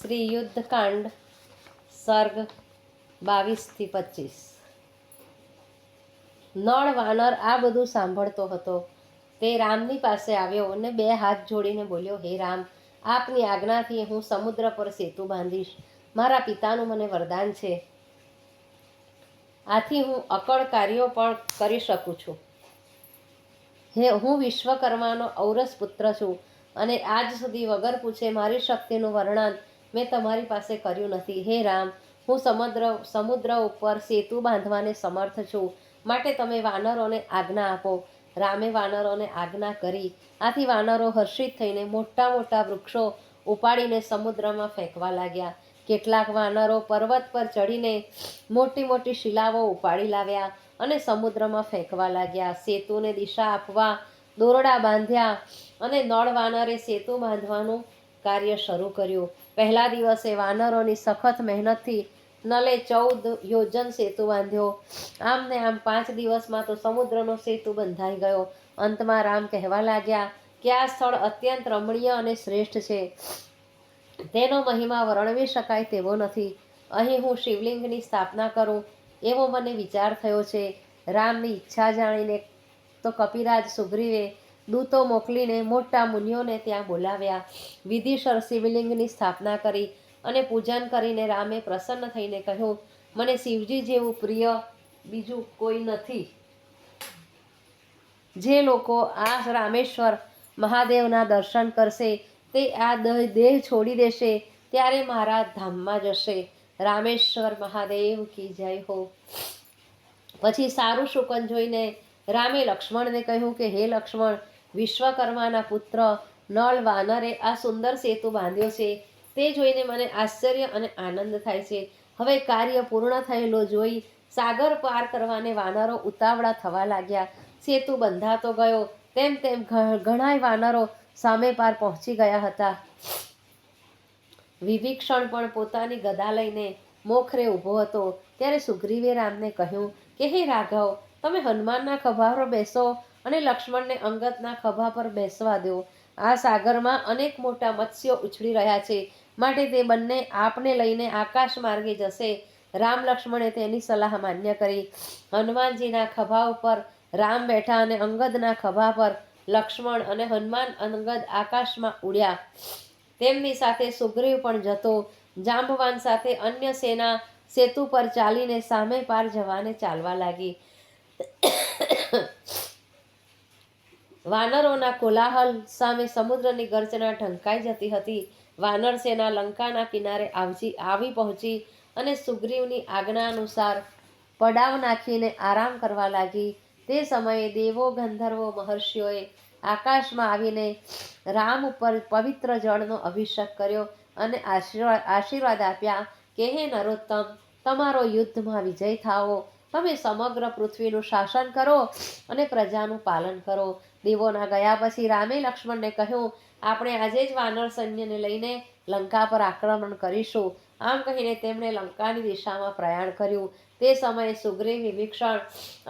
શ્રી યુદ્ધકાંડ સર્ગ 22-25। નળ વાનર આ બધું સાંભળતો હતો તે રામની પાસે આવ્યો અને બે હાથ જોડીને બોલ્યો, હે રામ, આપની આજ્ઞાથી હું સમુદ્ર પર સેતુ બાંધીશ। મારા પિતાનું મને વરદાન છે, આથી હું અકળ કાર્યો પણ કરી શકું છું। હું વિશ્વકર્માનો ઔરસ પુત્ર છું અને આજ સુધી વગર પૂછે મારી શક્તિનું વર્ણન મેં તમારી પાસે કર્યું નથી। હે રામ, હું સમુદ્ર ઉપર સેતુ બાંધવાને સમર્થ છું, માટે તમે વાનરોને આજ્ઞા આપો। રામે વાનરોને આજ્ઞા કરી। આથી વાનરો હર્ષિત થઈને મોટા મોટા વૃક્ષો ઉપાડીને સમુદ્રમાં ફેંકવા લાગ્યા। કેટલાક વાનરો પર્વત પર ચડીને મોટી મોટી શિલાઓ ઉપાડી લાવ્યા અને સમુદ્રમાં ફેંકવા લાગ્યા। સેતુને દિશા આપવા દોરડા બાંધ્યા અને નળ વાનરે સેતુ બાંધવાનું કાર્ય શરૂ કર્યું। પહેલા દિવસે વાનરોની સખત મહેનતથી નલે 14 યોજન સેતુ બાંધ્યો। આમ ને આમ 5 દિવસમાં તો સમુદ્રનો સેતુ બંધાઈ ગયો। અંતમાં રામ કહેવા લાગ્યા કે આ સ્થળ અત્યંત રમણીય અને શ્રેષ્ઠ છે, તેનો મહિમા વર્ણવી શકાય તેવો નથી। અહીં હું શિવલિંગની સ્થાપના કરું એવો મને વિચાર થયો છે। રામની ઈચ્છા જાણીને તો કપિરાજ સુગ્રીવે દૂતો મોકલીને મોટા મુનિઓને ત્યાં બોલાવ્યા। વિધિસર શિવલિંગની સ્થાપના કરી અને પૂજન કરીને રામે પ્રસન્ન થઈને કહ્યું, મને શિવજી જેવું પ્રિય બીજું કોઈ નથી। જે લોકો આ રામેશ્વર મહાદેવના દર્શન કરશે તે આ દેહ છોડી દેશે ત્યારે મારા ધામમાં જશે। રામેશ્વર મહાદેવ કી જય હો। પછી સારું શુકન જોઈને રામે લક્ષ્મણને કહ્યું કે હે લક્ષ્મણ, વિશ્વકર્માના પુત્ર નળ વાનરે આ સુંદર સેતુ બાંધ્યો છે તે જોઈને મને આશ્ચર્ય અને આનંદ થાય છે। હવે કાર્ય પૂર્ણ થયેલો જોઈ સાગર પાર કરવાને વાનરો ઉતાવળા થવા લાગ્યા। સેતુ બંધાતો ગયો તેમ તેમ ઘણાય વાનરો સામે પાર પહોંચી ગયા હતા। વિભીષણ પણ પોતાની ગદા લઈને મોખરે ઊભો હતો। ત્યારે સુગ્રીવે રામને કહ્યું કે હે રાઘવ, તમે હનુમાનના ખભા પર બેસો અને લક્ષ્મણને અંગદના ખભા પર બેસવા દો। આ સાગરમાં અનેક મોટા મત્સ્યો ઉછળી રહ્યા છે, માટે તે બંને આપને લઈને આકાશ માર્ગે જશે। રામ લક્ષ્મણે તેની સલાહ માન્ય કરી। હનુમાનજીના ખભા ઉપર રામ બેઠા અને અંગદના ખભા પર લક્ષ્મણ અને હનુમાન અંગદ આકાશમાં ઉડ્યા। તેમની સાથે સુગ્રીવ પણ જતો। જાંબવાન સાથે અન્ય સેના સેતુ પર ચાલીને સામે પાર જવાને ચાલવા લાગી। વાનરોના કોલાહલ સામે સમુદ્રની ગર્જના ઢંકાઈ જતી હતી। વાનર સેના લંકાના કિનારે આવી પહોંચી અને સુગ્રીવની આજ્ઞા અનુસાર પડાવ નાખીને આરામ કરવા લાગી। તે સમયે દેવો, ગંધર્વો, મહર્ષિઓએ આકાશમાં આવીને રામ ઉપર પવિત્ર જળનો અભિષેક કર્યો અને આશીર્વાદ આપ્યા કે હે નરોત્તમ, તમારો યુદ્ધમાં વિજય થાઓ। તમે સમગ્ર પૃથ્વીનું શાસન કરો અને પ્રજાનું પાલન કરો। દેવોના ગયા પછી રામે લક્ષ્મણને કહ્યું, આપણે આજે જ વાનર સૈન્યને લઈને લંકા પર આક્રમણ કરીશું। આમ કહીને તેમણે લંકાની દિશામાં પ્રયાણ કર્યું। તે સમયે સુગ્રીવ, વિભીષણ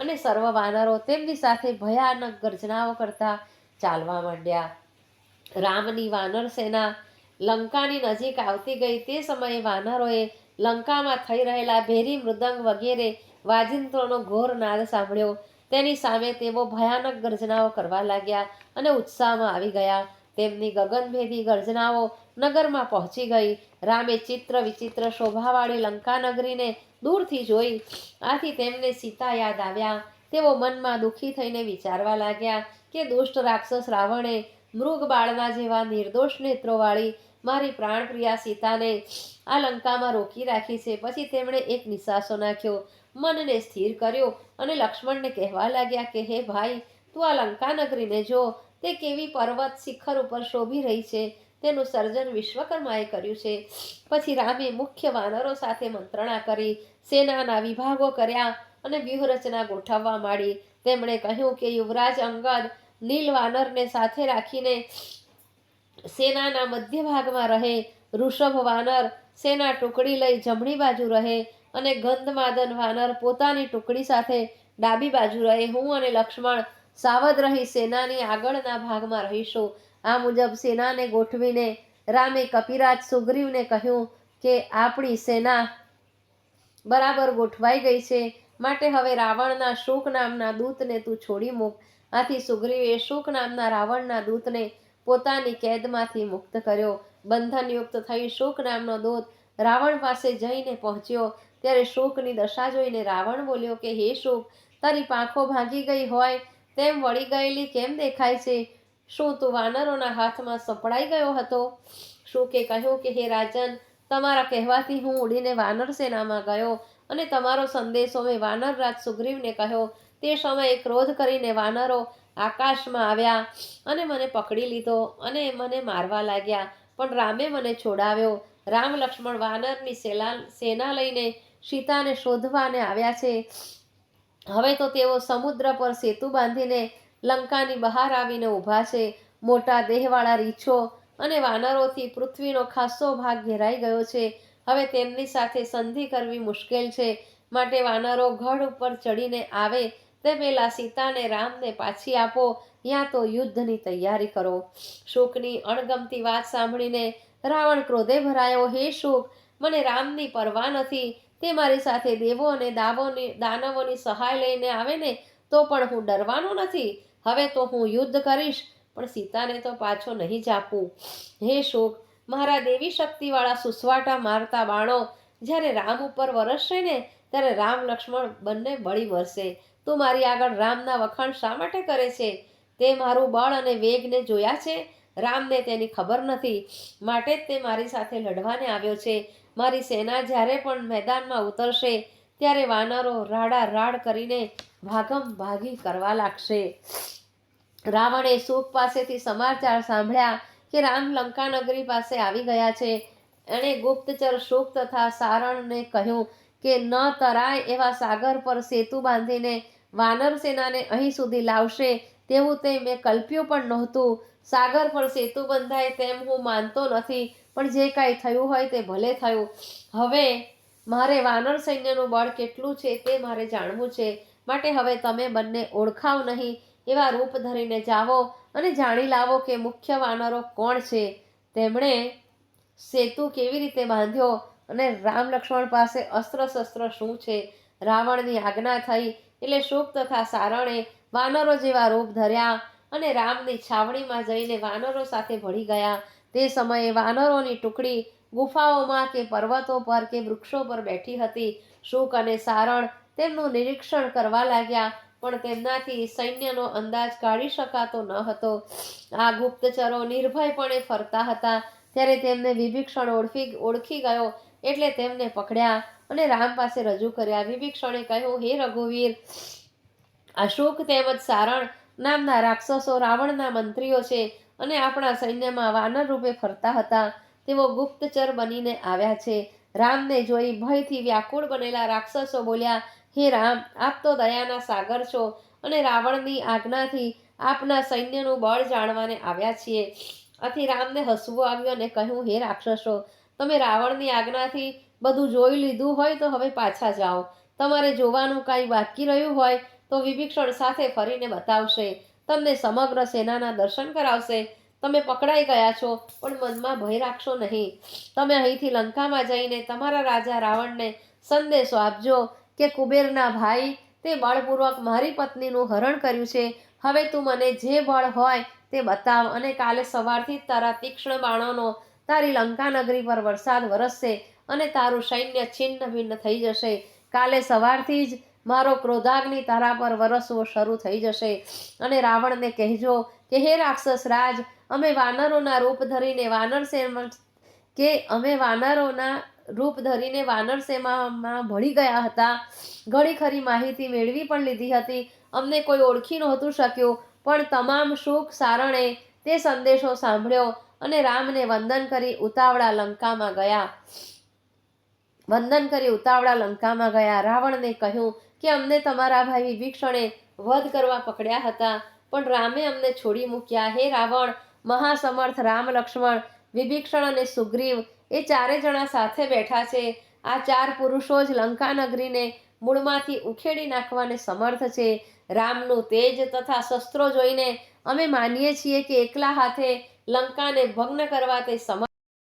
અને સર્વ વાનરો તેમની સાથે ભયાનક ગર્જનાઓ કરતા ચાલવા માંડ્યા। રામની વાનર સેના લંકાની નજીક આવતી ગઈ તે સમયે વાનરોએ લંકામાં થઈ રહેલા ભેરી, મૃદંગ વગેરે વાજિંત્રોનો ઘોર નાદ સાંભળ્યો। તેની સામે તેઓ ભયાનક ગર્જનાઓ કરવા લાગ્યા અને ઉત્સાહમાં આવી ગયા। તેમની ગગનભેદી ગર્જનાઓ નગરમાં પહોંચી ગઈ। રામે ચિત્ર વિચિત્ર શોભાવાળી લંકા નગરીને દૂરથી જોઈ। આથી તેમને સીતા યાદ આવ્યા। તેઓ મનમાં દુઃખી થઈને વિચારવા લાગ્યા કે દુષ્ટ રાક્ષસ રાવણે મૃગ બાળના જેવા નિર્દોષ નેત્રોવાળી મારી પ્રાણપ્રિયા સીતાને આ લંકામાં રોકી રાખી છે। પછી તેમણે એક નિશાસો નાખ્યો, મનને સ્થિર કર્યો અને લક્ષ્મણને કહેવા લાગ્યા કે હે ભાઈ, તું આ લંકા નગરીને જો, તે કેવી પર્વત શિખર ઉપર શોભી રહી છે। તેનું સર્જન વિશ્વકર્માએ કર્યું છે। પછી રામે મુખ્ય વાનરો સાથે મંત્રણા કરી, સેનાના વિભાગો કર્યા અને વ્યૂહરચના ગોઠવવા માંડી। તેમણે કહ્યું કે યુવરાજ અંગદ નીલ વાનરને સાથે રાખીને સેનાના મધ્ય ભાગમાં રહે, ઋષભ વાનર સેના ટુકડી લઈ જમણી બાજુ રહે અને ગંધમાદન વાનર પોતાની ટુકડી સાથે ડાબી બાજુ રહે। હું અને લક્ષ્મણ સાવધ રહી સેનાની આગળના ભાગમાં રહીશું। આ મુજબ સેનાને ગોઠવીને રામે કપિરાજ સુગ્રીવને કહ્યું કે આપણી સેના બરાબર ગોઠવાઈ ગઈ છે, માટે હવે રાવણના શુક નામના દૂતને તું છોડી મૂક. આથી સુગ્રીવે શુક નામના રાવણના દૂતને પોતાની કેદમાંથી મુક્ત કર્યો. બંધનયુક્ત થઈ શુક નામનો દૂત રાવણ પાસે જઈને પહોંચ્યો ત્યારે શુકની દશા જોઈને રાવણ બોલ્યો કે હે શુક, તારી પાંખો ભાંગી ગઈ હોય તેમ વળી ગયેલી કેમ દેખાય છે? શું તું વાનરોના હાથમાં સપડાઈ ગયો હતો? શુકે કહ્યું કે હે રાજન, તમારા કહેવાથી હું ઉડીને વાનર સેનામાં ગયો અને તમારો સંદેશો મેં વાનરરાજ સુગ્રીવને કહ્યો. તે સમયે ક્રોધ કરીને વાનરો આકાશમાં આવ્યા અને મને પકડી લીધો અને મને મારવા લાગ્યા, પણ રામે મને છોડાવ્યો. રામ લક્ષ્મણ વાનરની સેના લઈને સીતાને શોધવાને આવ્યા છે. હવે તો તેઓ સમુદ્ર પર સેતુ બાંધીને લંકાની બહાર આવીને ઊભા છે. મોટા દેહવાળા રીંછો અને વાનરોથી પૃથ્વીનો ખાસ્સો ભાગ ઘેરાઈ ગયો છે. હવે તેમની સાથે સંધિ કરવી મુશ્કેલ છે, માટે વાનરો ગઢ ઉપર ચડીને આવે તે પહેલા સીતાને રામને પાછી આપો, યા તો યુદ્ધની તૈયારી કરો. શુકની અણગમતી વાત સાંભળીને રાવણ ક્રોધે ભરાયો. હે શુક, મને રામની પરવા નથી. તે મારી સાથે દેવો અને દાનવોની સહાય લઈને આવે ને તો પણ હું ડરવાનો નથી. હવે તો હું યુદ્ધ કરીશ, પણ સીતાને તો પાછો નહીં જ આપું. હે શુક, મારા દેવી શક્તિવાળા સુસવાટા મારતા બાણો જ્યારે રામ ઉપર વરસશે ને ત્યારે રામ લક્ષ્મણ બંને બળી વળશે. તું મારી આગળ રામના વખાણ શા માટે કરે છે? તે મારું બળ અને વેગને જોયા છે? રામને તેની ખબર નથી, માટે જ તે મારી સાથે લડવાને આવ્યો છે. મારી સેના જ્યારે પણ મેદાનમાં ઉતરશે ત્યારે વાનરો રાડા રાડ કરીને ભાગમ ભાગી કરવા લાગશે. રાવણે શુક પાસેથી સમાચાર સાંભળ્યા કે રામ લંકાનગરી પાસે આવી ગયા છે. એણે ગુપ્તચર શુક તથા સારણને કહ્યું કે ન તરાય એવા સાગર પર સેતુ બાંધીને વાનર સેનાને અહીં સુધી લાવશે તેવું તે મેં કલ્પ્યું પણ નહોતું. સાગર પર સેતુ બંધાય તેમ હું માનતો નથી, પણ જે કાંઈ થયું હોય તે ભલે થયું. હવે મારે વાનર સૈન્યનું બળ કેટલું છે તે મારે જાણવું છે, માટે હવે તમે બંને ઓળખાવ નહીં એવા રૂપ ધરીને જાઓ અને જાણી લાવો કે મુખ્ય વાનરો કોણ છે, તેમણે સેતુ કેવી રીતે બાંધ્યો અને રામ લક્ષ્મણ પાસે અસ્ત્ર શસ્ત્ર શું છે. રાવણની આજ્ઞા થઈ એટલે શુક તથા સારણે વાનરો જેવા રૂપ ધર્યા અને રામની છાવણીમાં જઈને વાનરો સાથે ભળી ગયા. તે સમયે વાનરોની ટુકડી ગુફાઓમાં કે પર્વતો પર કે વૃક્ષો પર બેઠી હતી. શુક અને સારણ તેમનું નિરીક્ષણ કરવા લાગ્યા, પણ તેમનાથી સૈન્યનો અંદાજ કાઢી શકાતો ન હતો. આ ગુપ્તચરો નિર્ભયપણે ફરતા હતા ત્યારે તેમને વિભીષણ ઓળખી ગયો એટલે તેમને પકડ્યા અને રામ પાસે રજૂ કર્યા. વિભીષણે કહ્યું, હે રઘુવીર, અશુક તેમજ સારણ નામના રાક્ષસો રાવણના મંત્રીઓ છે અને આપણા સૈન્યમાં વાનર રૂપે ફરતા હતા. તેઓ ગુપ્તચર બનીને આવ્યા છે. રામને જોઈ ભયથી વ્યાકુળ બનેલા રાક્ષસો બોલ્યા, હે રામ, આપ તો દયાના સાગર છો અને રાવણની આજ્ઞાથી આપના સૈન્યનું બળ જાણવાને આવ્યા છીએ. આથી રામને હસવું આવ્યું અને કહ્યું, હે રાક્ષસો, તમે રાવણની આજ્ઞાથી બધું જોઈ લીધું હોય તો હવે પાછા જાઓ. તમારે જોવાનું કાંઈ બાકી રહ્યું હોય તો વિભીષણ સાથે ફરીને બતાવશે. તમને સમગ્ર સેનાના દર્શન કરાવશે. તમે પકડાઈ ગયા છો, પણ મનમાં ભય રાખશો નહીં. તમે અહીંથી લંકામાં જઈને તમારા રાજા રાવણને સંદેશો આપજો કે કુબેરના ભાઈ તે બળપૂર્વક મારી પત્નીનું હરણ કર્યું છે. હવે તું મને જે બળ હોય તે બતાવ અને કાલે સવારથી જ તારા તીક્ષ્ણ બાણોનો તારી લંકાનગરી પર વરસાદ વરસશે અને તારું સૈન્ય છિન્ન ભિન્ન થઈ જશે. કાલે સવારથી જ મારો ક્રોધાગ્નિ તારા પર વરસવો શરૂ થઈ જશે. અને રાવણને કહેજો કે હે રાક્ષસ રાજ, અમે વાનરોના રૂપ ધરીને વાનર સેનામાં ભળી ગયા હતા. ઘણી ખરી માહિતી મેળવી પણ લીધી હતી. અમને કોઈ ઓળખી નહોતું શક્યું, પણ તમામ શુક સારણે તે સંદેશો સાંભળ્યો અને રામને વંદન કરી ઉતાવળા લંકામાં ગયા. રાવણને કહ્યું કે અમને તમારા ભાઈ વિભીષણે વધ કરવા પકડ્યા હતા, પણ રામે અમને છોડી મૂક્યા. હે રાવણ, મહાસમર્થ રામ, લક્ષ્મણ, વિભીષણ અને સુગ્રીવ એ ચારે જણા સાથે બેઠા છે. આ ચાર પુરુષો જ લંકાનગરીને મૂળમાંથી ઉખેડી નાખવાને સમર્થ છે. રામનું તેજ તથા શસ્ત્રો જોઈને અમે માનીએ છીએ કે એકલા હાથે લંકાને ભગ્ન કરવા તે સમર્થ